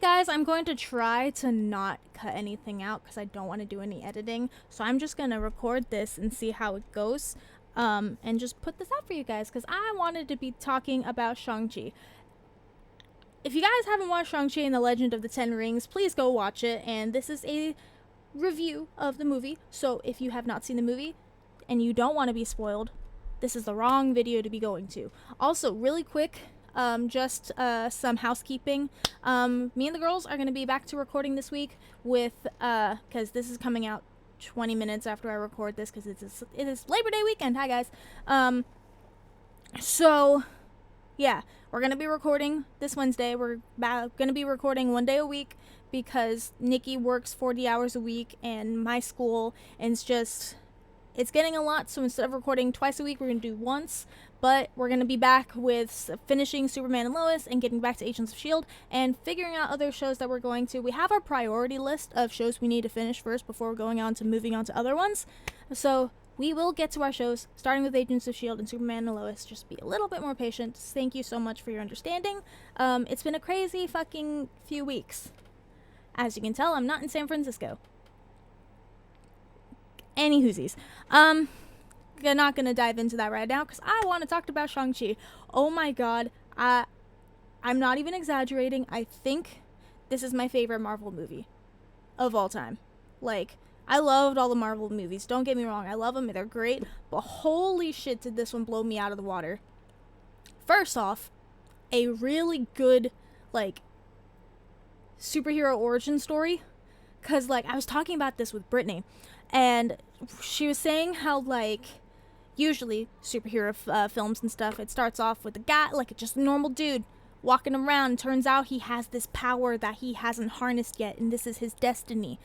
guys, I'm going to try to not cut anything out because I don't want to do any editing. So I'm just going to record this and see how it goes. And just put this out for you guys because I wanted to be talking about Shang-Chi. If you guys haven't watched Shang-Chi and the Legend of the Ten Rings, please go watch it. And this is a review of the movie. So if you have not seen the movie and you don't want to be spoiled, this is the wrong video to be going to. Also, really quick, just some housekeeping. Me and the girls are going to be back to recording this week with, because this is coming out 20 minutes after I record this because it is Labor Day weekend. Hi, guys. So, yeah, we're going to be recording this Wednesday. We're going to be recording one day a week because Nikki works 40 hours a week and my school, and it's getting a lot, so instead of recording twice a week, we're going to do once, but we're going to be back with finishing Superman and Lois and getting back to Agents of S.H.I.E.L.D. and figuring out other shows that we're going to. We have our priority list of shows we need to finish first before moving on to other ones, so we will get to our shows, starting with Agents of S.H.I.E.L.D. and Superman and Lois. Just be a little bit more patient. Thank you so much for your understanding. It's been a crazy fucking few weeks. As you can tell, I'm not in San Francisco. Any whoosies. I'm not gonna dive into that right now because I want to talk about Shang-Chi. Oh my god, I'm not even exaggerating. I think this is my favorite Marvel movie of all time. Like, I loved all the Marvel movies. Don't get me wrong, I love them. They're great. But holy shit, did this one blow me out of the water. First off, a really good, like, superhero origin story. Because, like, I was talking about this with Brittany. And she was saying how, like, usually superhero films and stuff, it starts off with a guy, like, just a normal dude walking around. Turns out he has this power that he hasn't harnessed yet, and this is his destiny.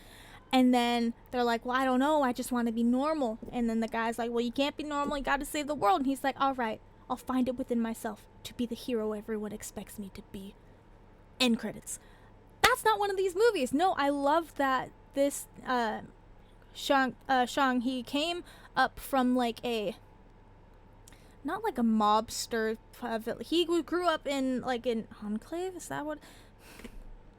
And then they're like, well, I don't know, I just want to be normal. And then the guy's like, well, you can't be normal, you got to save the world. And he's like, all right, I'll find it within myself to be the hero everyone expects me to be. End credits. That's not one of these movies. No, I love that this Shang, he came up from like not like a mobster, he grew up in like an enclave, is that what?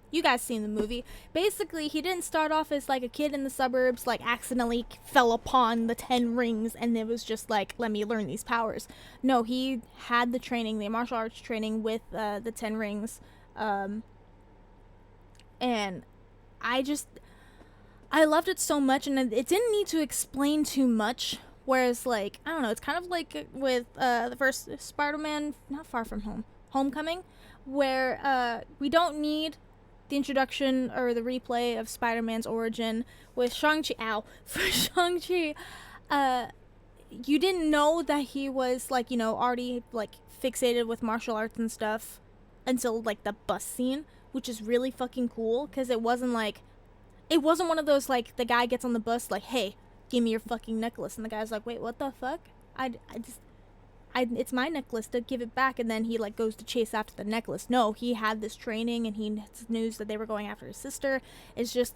You guys seen the movie. Basically, he didn't start off as like a kid in the suburbs, like accidentally fell upon the 10 rings and it was just like, let me learn these powers. No, he had the training, the martial arts training with the 10 rings, and I loved it so much, and it didn't need to explain too much, whereas, like, I don't know, it's kind of like with the first Spider-Man, not Far From Home, Homecoming, where we don't need the introduction or the replay of Spider-Man's origin. With Shang-Chi, for Shang-Chi, you didn't know that he was, like, you know, already, like, fixated with martial arts and stuff until, like, the bus scene, which is really fucking cool, because it wasn't one of those, like, the guy gets on the bus, like, hey, give me your fucking necklace. And the guy's like, wait, what the fuck? It's my necklace, to give it back. And then he, like, goes to chase after the necklace. No, he had this training, and he news that they were going after his sister. It's just,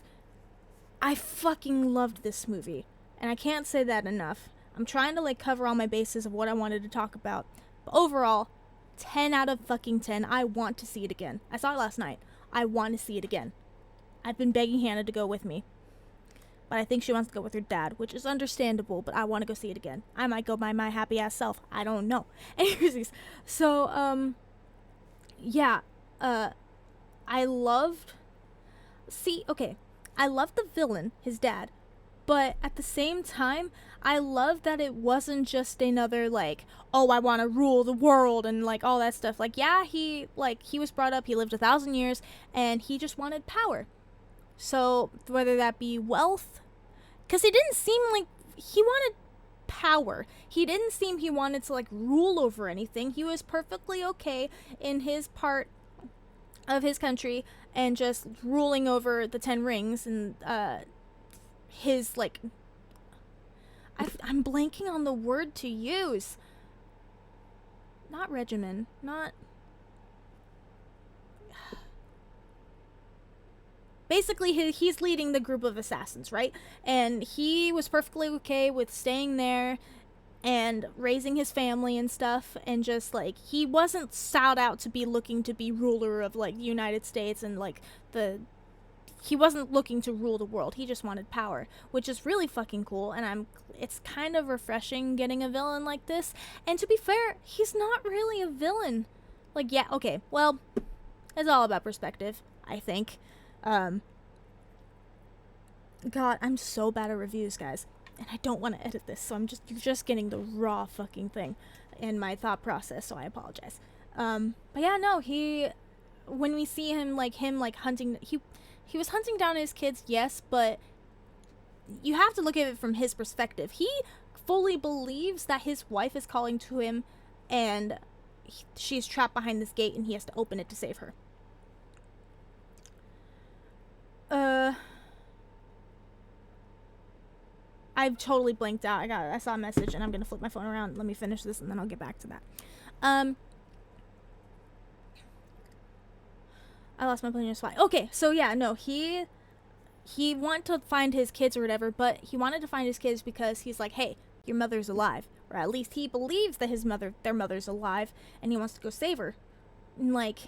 I fucking loved this movie. And I can't say that enough. I'm trying to, like, cover all my bases of what I wanted to talk about. But overall, 10 out of fucking 10. I want to see it again. I saw it last night. I want to see it again. I've been begging Hannah to go with me, but I think she wants to go with her dad, which is understandable, but I want to go see it again. I might go by my happy ass self. I don't know. Anyways, so, yeah, I loved the villain, his dad, but at the same time, I love that it wasn't just another, like, oh, I want to rule the world and, like, all that stuff. Like, yeah, he was brought up, he lived 1,000 years, and he just wanted power. So, whether that be wealth, because it didn't seem like he wanted power. He didn't seem he wanted to, like, rule over anything. He was perfectly okay in his part of his country and just ruling over the 10 rings and, his, like, I'm blanking on the word to use. Not regimen, not... Basically, he's leading the group of assassins, right? And he was perfectly okay with staying there and raising his family and stuff, and just like he wasn't sought out to be looking to be ruler of like the United States and like he wasn't looking to rule the world. He just wanted power, which is really fucking cool. And it's kind of refreshing getting a villain like this. And to be fair, he's not really a villain. Like, yeah, okay, well, it's all about perspective, I think. God, I'm so bad at reviews, guys. And I don't want to edit this, so you're just getting the raw fucking thing in my thought process, so I apologize. But yeah, no, when we see him hunting, he was hunting down his kids, yes, but you have to look at it from his perspective. He fully believes that his wife is calling to him, and she's trapped behind this gate, and he has to open it to save her. I've totally blanked out. I saw a message, and I'm gonna flip my phone around. Let me finish this, and then I'll get back to that. I lost my plane of spot. Okay, so yeah, no, he wanted to find his kids or whatever, but he wanted to find his kids because he's like, hey, your mother's alive, or at least he believes that their mother's alive, and he wants to go save her. And like,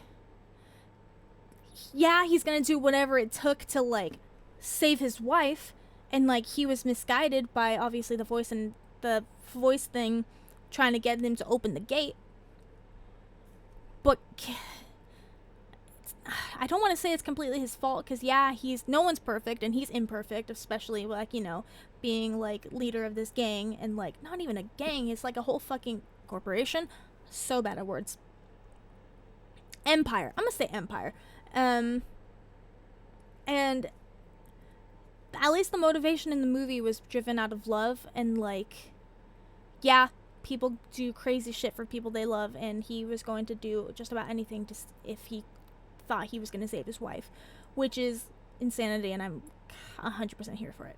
yeah, he's gonna do whatever it took to like save his wife. And, like, he was misguided by, obviously, the voice thing trying to get him to open the gate. But I don't want to say it's completely his fault, because, yeah, no one's perfect, and he's imperfect, especially, like, you know, being, like, leader of this gang, and, like, not even a gang, it's, like, a whole fucking corporation. So bad at words. Empire. I'm gonna say empire. And at least the motivation in the movie was driven out of love, and like, yeah, people do crazy shit for people they love, and he was going to do just about anything if he thought he was going to save his wife, which is insanity, and I'm 100% here for it.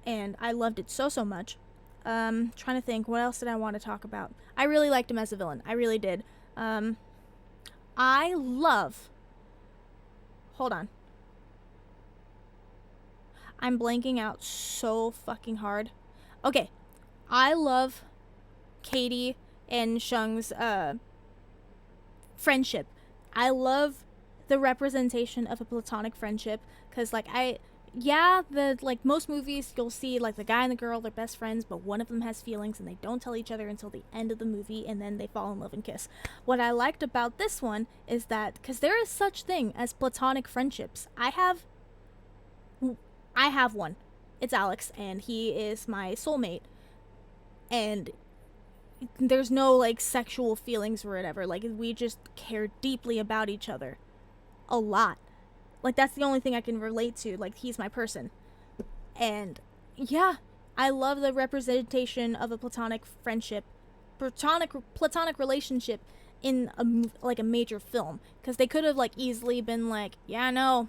And I loved it so much. Trying to think, what else did I want to talk about? I really liked him as a villain. I really did. Hold on. I'm blanking out so fucking hard. Okay. I love Katie and Shung's friendship. I love the representation of a platonic friendship, because like most movies you'll see like the guy and the girl, they're best friends, but one of them has feelings and they don't tell each other until the end of the movie, and then they fall in love and kiss. What I liked about this one is that, because there is such thing as platonic friendships. I have one. It's Alex, and he is my soulmate. And there's no, like, sexual feelings or whatever. Like, we just care deeply about each other. A lot. Like, that's the only thing I can relate to. Like, he's my person. And, yeah, I love the representation of a platonic friendship. Platonic relationship in, a major film. Because they could have, like, easily been like, yeah, no,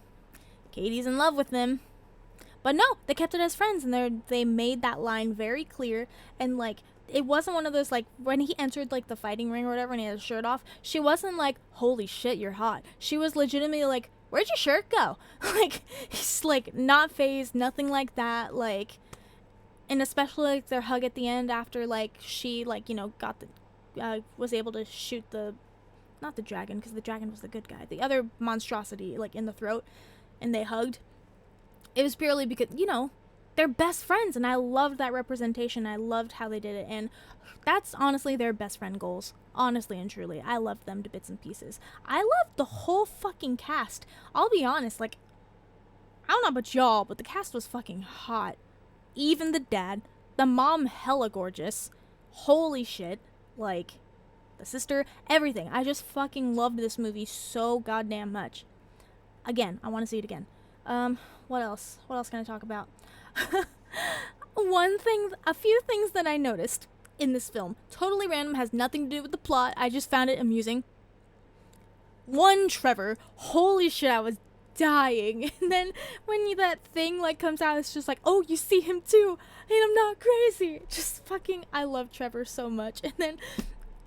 Katie's in love with him. But no, they kept it as friends, and they made that line very clear. And like, it wasn't one of those, like, when he entered like the fighting ring or whatever and he had his shirt off, she wasn't like, holy shit, you're hot. She was legitimately like, where'd your shirt go? Like, he's like not phased, nothing like that. Like, and especially like their hug at the end after like she like, you know, got was able to shoot not the dragon, because the dragon was the good guy, the other monstrosity like in the throat, and they hugged. It was purely because, you know, they're best friends, and I loved that representation. I loved how they did it, and that's honestly their best friend goals. Honestly and truly, I loved them to bits and pieces. I loved the whole fucking cast. I'll be honest, like, I don't know about y'all, but the cast was fucking hot. Even the dad. The mom, hella gorgeous. Holy shit. Like, the sister, everything. I just fucking loved this movie so goddamn much. Again, I want to see it again. What else? What else can I talk about? A few things that I noticed in this film. Totally random, has nothing to do with the plot. I just found it amusing. One, Trevor. Holy shit, I was dying. And then when that thing like comes out, it's just like, oh, you see him too, and I'm not crazy. Just fucking, I love Trevor so much. And then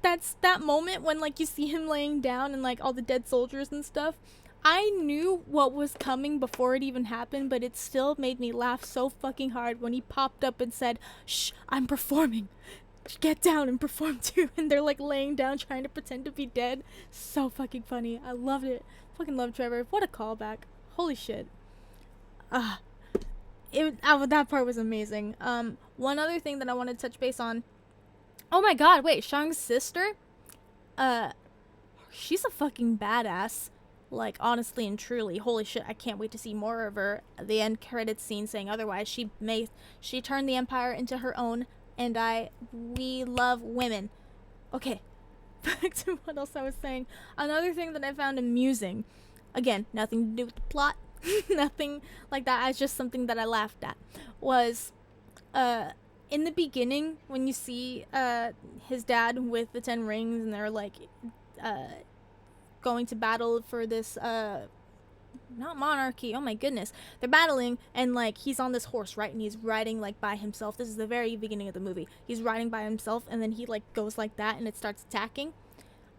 that's that moment when like you see him laying down and like all the dead soldiers and stuff. I knew what was coming before it even happened, but it still made me laugh so fucking hard when he popped up and said, shh, I'm performing. get down and perform too, and they're like laying down trying to pretend to be dead. So fucking funny. I loved it. Fucking love Trevor. What a callback. Holy shit. That part was amazing. One other thing that I want to touch base on. Oh my god, wait, Shang's sister? She's a fucking badass. Like, honestly and truly. Holy shit, I can't wait to see more of her. The end credits scene saying otherwise. She turned the Empire into her own, and we love women. Okay, back to what else I was saying. Another thing that I found amusing, again, nothing to do with the plot, nothing like that, it's just something that I laughed at, was, in the beginning, when you see, his dad with the 10 rings, and they're, like, going to battle for this, not monarchy, oh my goodness, they're battling, and, like, he's on this horse, right, and he's riding, like, by himself. This is the very beginning of the movie. He's riding by himself, and then he, like, goes like that, and it starts attacking.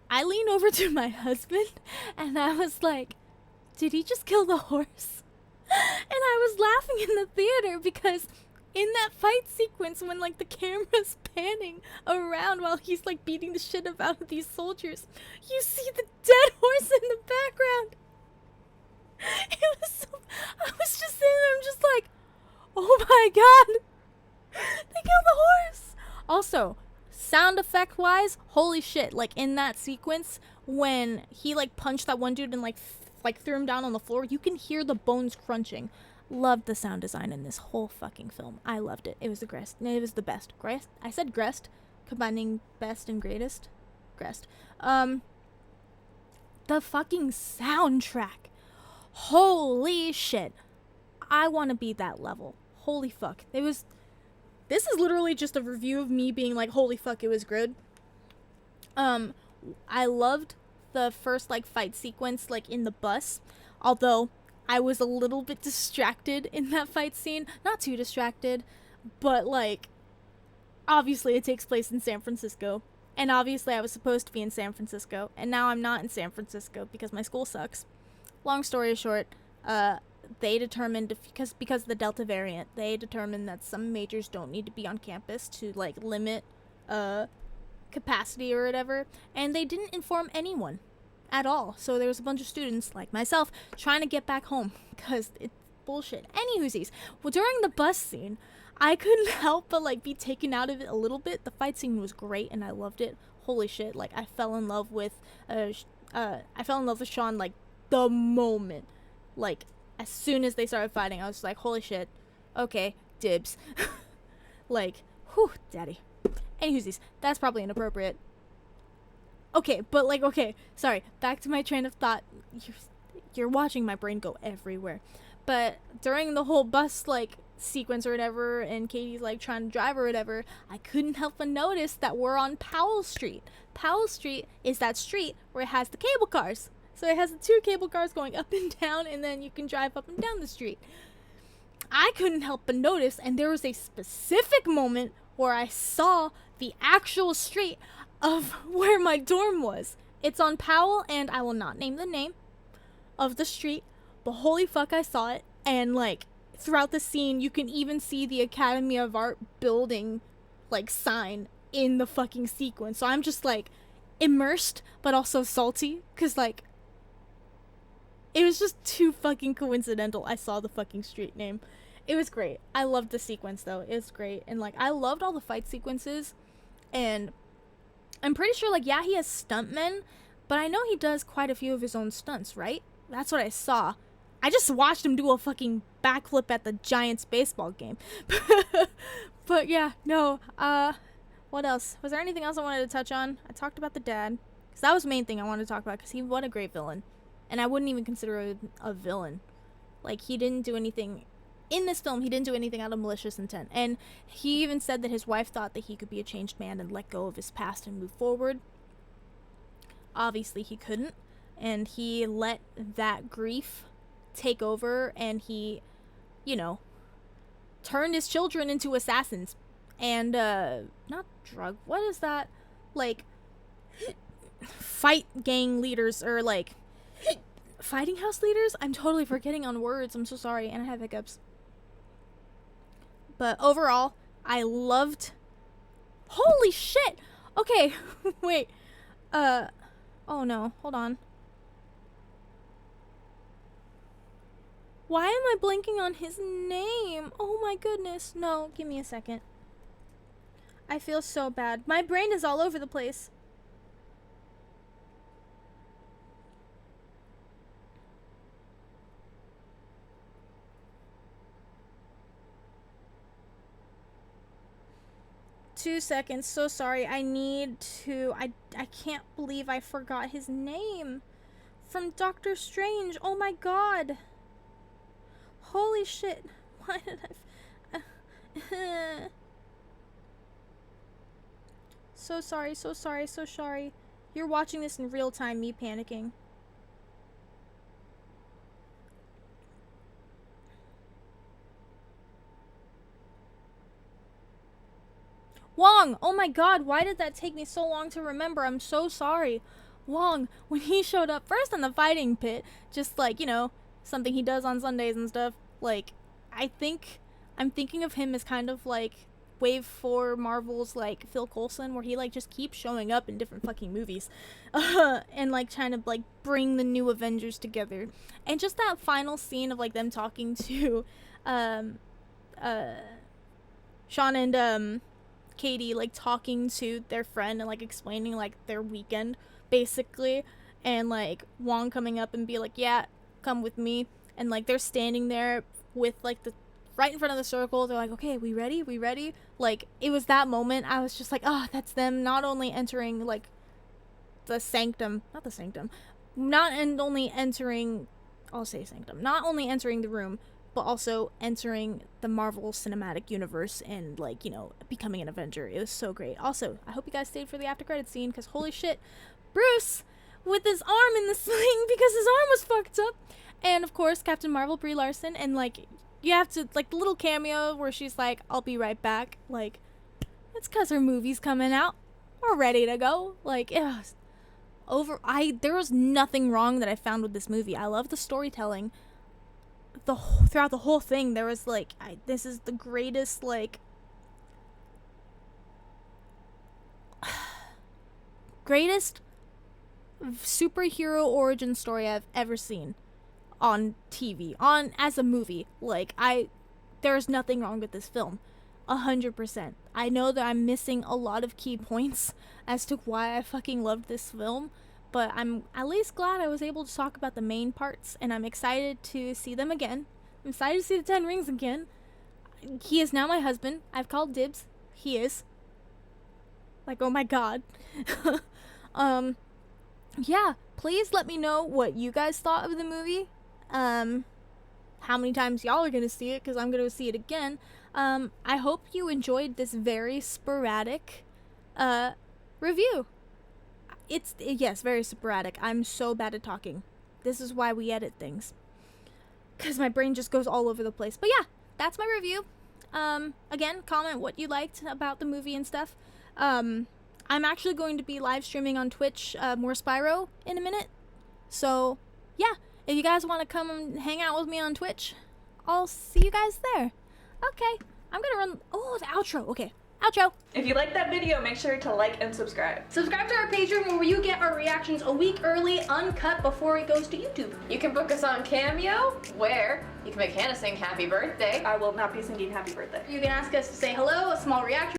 I lean over to my husband, and I was like, did he just kill the horse? And I was laughing in the theater, because in that fight sequence, when, like, the camera's panning around while he's, like, beating the shit out of these soldiers, you see the dead horse in the background. It was so, I was just sitting there, I'm just like, oh my god, they killed the horse. Also, sound effect wise, holy shit, like, in that sequence, when he, like, punched that one dude and, like, threw him down on the floor, you can hear the bones crunching. Loved the sound design in this whole fucking film. I loved it. It was the best. I said Grest, combining best and greatest. Grest. The fucking soundtrack. Holy shit. I want to be that level. Holy fuck. This is literally just a review of me being like, holy fuck, it was good. I loved the first, like, fight sequence, like, in the bus. Although, I was a little bit distracted in that fight scene. Not too distracted, but, like, obviously it takes place in San Francisco. And obviously I was supposed to be in San Francisco. And now I'm not in San Francisco because my school sucks. Long story short, they determined, because of the Delta variant, they determined that some majors don't need to be on campus to, like, limit, capacity or whatever. And they didn't inform anyone at all. So there was a bunch of students, like myself, trying to get back home, because it's bullshit. Anywhoosies, well, during the bus scene, I couldn't help but, like, be taken out of it a little bit. The fight scene was great, and I loved it. Holy shit, like, I fell in love with Sean, like, the moment, like, as soon as they started fighting, I was like, holy shit, okay, dibs. Like, whew, daddy. Anywhoosies, that's probably inappropriate. Okay, but, like, okay, sorry, back to my train of thought. You're watching my brain go everywhere. But during the whole bus, like, sequence or whatever, and Katie's, like, trying to drive or whatever, I couldn't help but notice that we're on Powell Street. Powell Street is that street where it has the cable cars. So it has the 2 cable cars going up and down, and then you can drive up and down the street. I couldn't help but notice, and there was a specific moment where I saw the actual street of where my dorm was. It's on Powell, and I will not name the name of the street, but holy fuck, I saw it. And, like, throughout the scene, you can even see the Academy of Art building, like, sign in the fucking sequence. So I'm just, like, immersed, but also salty, because, like, it was just too fucking coincidental. I saw the fucking street name. It was great. I loved the sequence, though. It was great. And, like, I loved all the fight sequences. And I'm pretty sure, like, yeah, he has stuntmen, but I know he does quite a few of his own stunts, right? That's what I saw. I just watched him do a fucking backflip at the Giants baseball game. But, yeah, no. What else? Was there anything else I wanted to touch on? I talked about the dad, because that was the main thing I wanted to talk about, because what a great villain. And I wouldn't even consider him a villain. Like, he didn't do anything in this film. He didn't do anything out of malicious intent. And he even said that his wife thought that he could be a changed man and let go of his past and move forward. Obviously, he couldn't. And he let that grief take over, and he, you know, turned his children into assassins. And, not what is that? Like, fight gang leaders, or, like, fighting house leaders? I'm totally forgetting on words. I'm so sorry, and I have hiccups. But overall, I loved Holy shit! Okay, wait. Oh no, hold on. Why am I blanking on his name? Oh my goodness. No, give me a second. I feel so bad. My brain is all over the place. Two seconds. So sorry. I need to... I can't believe I forgot his name. From Doctor Strange. Oh my god. Holy shit. Why did I... So sorry, so sorry, so sorry. You're watching this in real time, me panicking. Wong! Oh my god, why did that take me so long to remember? I'm so sorry. Wong, when he showed up first in the fighting pit, just like, you know, something he does on Sundays and stuff, like, I'm thinking of him as kind of like Wave 4 Marvel's like Phil Coulson, where he like just keeps showing up in different fucking movies and like trying to like bring the new Avengers together. And just that final scene of like them talking to Sean and Katie, like talking to their friend and like explaining like their weekend basically, and like Wong coming up and be like, yeah, come with me, and like they're standing there with like the right in front of the circle. They're like, okay, we ready? Like, it was that moment. I was just like, oh, that's them not only entering like the sanctum, not only entering the room, but also entering the Marvel Cinematic Universe and like, you know, becoming an Avenger. It was so great. Also, I hope you guys stayed for the after credits scene, because holy shit, Bruce with his arm in the sling because his arm was fucked up. And of course, Captain Marvel, Brie Larson, and like, you have to, like, the little cameo where she's like, I'll be right back. Like, it's because her movie's coming out. We're ready to go. Like, it was there was nothing wrong that I found with this movie. I love the storytelling. Throughout the whole thing, there was, like, this is the greatest, like, greatest superhero origin story I've ever seen on TV, as a movie. Like, there's nothing wrong with this film. 100%. I know that I'm missing a lot of key points as to why I fucking loved this film, but I'm at least glad I was able to talk about the main parts, and I'm excited to see them again. I'm excited to see the 10 Rings again. He is now my husband. I've called dibs. He is. Like, oh my god. Yeah, please let me know what you guys thought of the movie. How many times y'all are gonna see it, because I'm gonna see it again. I hope you enjoyed this very sporadic review. Yes, very sporadic. I'm so bad at talking. This is why we edit things, because my brain just goes all over the place. But yeah, that's my review. Again, comment what you liked about the movie and stuff. I'm actually going to be live streaming on Twitch more Spyro in a minute, so yeah, if you guys want to come and hang out with me on Twitch, I'll see you guys there. Okay, I'm gonna run. Oh, the outro. Okay, outro. If you like that video, make sure to like and subscribe. Subscribe to our Patreon, where you get our reactions a week early, uncut, before it goes to YouTube. You can book us on Cameo, where you can make Hannah sing happy birthday. I will not be singing happy birthday. You can ask us to say hello, a small reaction.